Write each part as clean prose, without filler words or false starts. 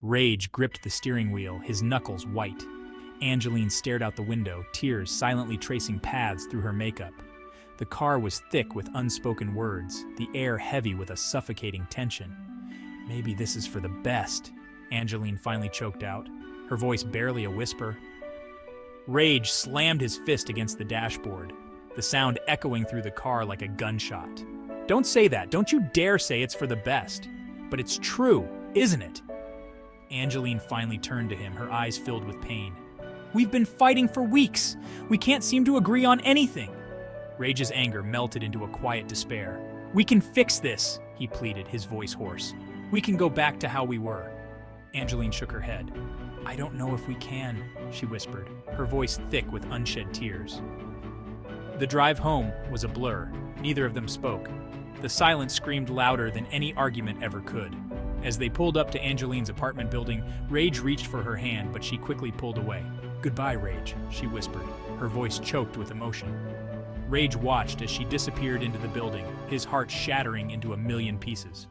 Rage gripped the steering wheel, his knuckles white. Angeline stared out the window, tears silently tracing paths through her makeup. The car was thick with unspoken words, the air heavy with a suffocating tension. "Maybe this is for the best," Angeline finally choked out, her voice barely a whisper. Rage slammed his fist against the dashboard, the sound echoing through the car like a gunshot. "Don't say that. Don't you dare say it's for the best. But it's true, isn't it?" Angeline finally turned to him, her eyes filled with pain. "We've been fighting for weeks. We can't seem to agree on anything." Rage's anger melted into a quiet despair. "We can fix this," he pleaded, his voice hoarse. "We can go back to how we were." Angeline shook her head. "I don't know if we can," she whispered, her voice thick with unshed tears. The drive home was a blur. Neither of them spoke. The silence screamed louder than any argument ever could. As they pulled up to Angeline's apartment building, Rage reached for her hand, but she quickly pulled away. "Goodbye, Rage," she whispered, her voice choked with emotion. Rage watched as she disappeared into the building, his heart shattering into a million pieces.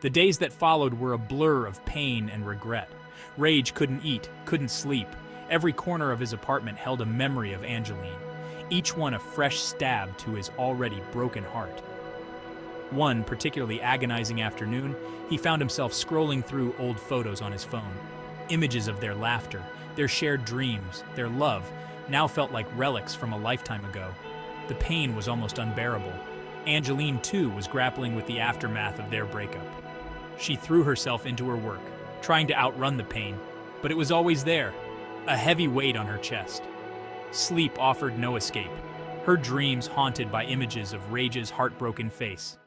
The days that followed were a blur of pain and regret. Rage couldn't eat, couldn't sleep. Every corner of his apartment held a memory of Angeline, each one a fresh stab to his already broken heart. One particularly agonizing afternoon, he found himself scrolling through old photos on his phone. Images of their laughter, their shared dreams, their love, now felt like relics from a lifetime ago. The pain was almost unbearable. Angeline, too, was grappling with the aftermath of their breakup. She threw herself into her work, trying to outrun the pain, but it was always there, a heavy weight on her chest. Sleep offered no escape, her dreams haunted by images of Rage's heartbroken face.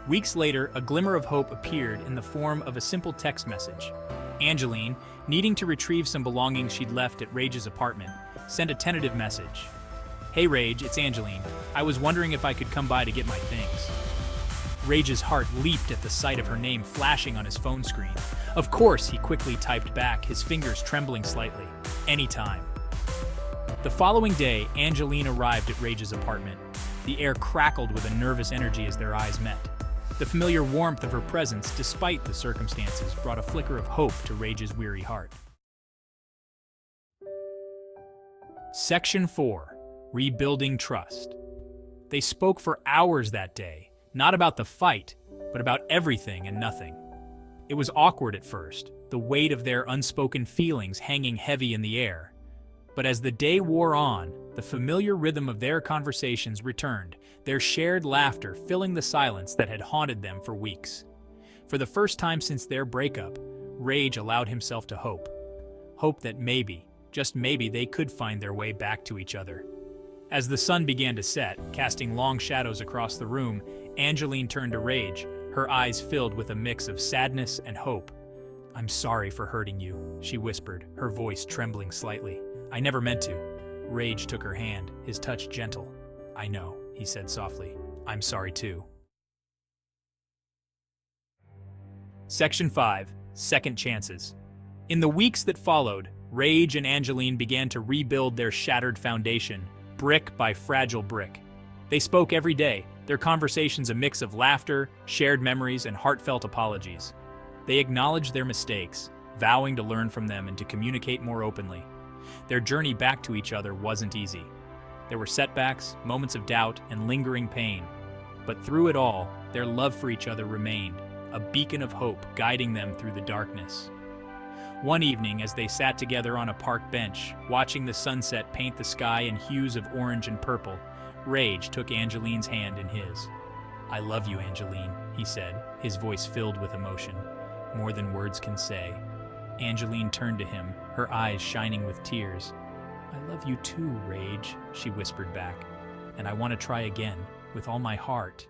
Weeks later, a glimmer of hope appeared in the form of a simple text message. Angeline, needing to retrieve some belongings she'd left at Rage's apartment, sent a tentative message. "Hey Rage, it's Angeline. I was wondering if I could come by to get my things." Rage's heart leaped at the sight of her name flashing on his phone screen. Of course, he quickly typed back, his fingers trembling slightly. "Anytime." The following day, Angeline arrived at Rage's apartment. The air crackled with a nervous energy as their eyes met. The familiar warmth of her presence, despite the circumstances, brought a flicker of hope to Rage's weary heart. Section 4. Rebuilding Trust. They spoke for hours that day, not about the fight, but about everything and nothing. It was awkward at first, the weight of their unspoken feelings hanging heavy in the air. But as the day wore on, the familiar rhythm of their conversations returned, their shared laughter filling the silence that had haunted them for weeks. For the first time since their breakup, Rage allowed himself to hope. Hope that maybe, just maybe, they could find their way back to each other. As the sun began to set, casting long shadows across the room, Angeline turned to Rage, her eyes filled with a mix of sadness and hope. "I'm sorry for hurting you," she whispered, her voice trembling slightly. "I never meant to." Rage took her hand, his touch gentle. "I know," he said softly. "I'm sorry too." Section 5. Second Chances. In the weeks that followed, Rage and Angeline began to rebuild their shattered foundation, brick by fragile brick. They spoke every day, their conversations a mix of laughter, shared memories, and heartfelt apologies. They acknowledged their mistakes, vowing to learn from them and to communicate more openly. Their journey back to each other wasn't easy. There were setbacks, moments of doubt, and lingering pain. But through it all, their love for each other remained, a beacon of hope guiding them through the darkness. One evening, as they sat together on a park bench, watching the sunset paint the sky in hues of orange and purple, Rage took Angeline's hand in his. "I love you, Angeline," he said, his voice filled with emotion, more than words can say. Angeline turned to him, her eyes shining with tears. "I love you too, Rage," she whispered back, "and I want to try again, with all my heart."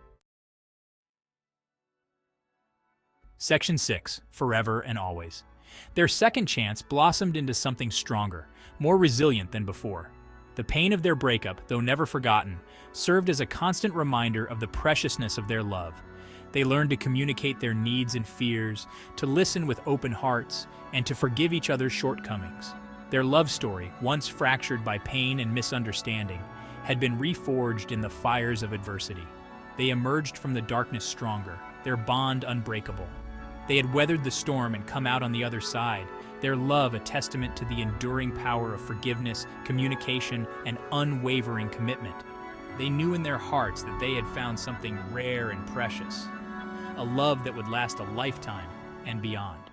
Section 6. Forever and Always. Their second chance blossomed into something stronger, more resilient than before. The pain of their breakup, though never forgotten, served as a constant reminder of the preciousness of their love. They learned to communicate their needs and fears, to listen with open hearts, and to forgive each other's shortcomings. Their love story, once fractured by pain and misunderstanding, had been reforged in the fires of adversity. They emerged from the darkness stronger, their bond unbreakable. They had weathered the storm and come out on the other side, their love a testament to the enduring power of forgiveness, communication, and unwavering commitment. They knew in their hearts that they had found something rare and precious, a love that would last a lifetime and beyond.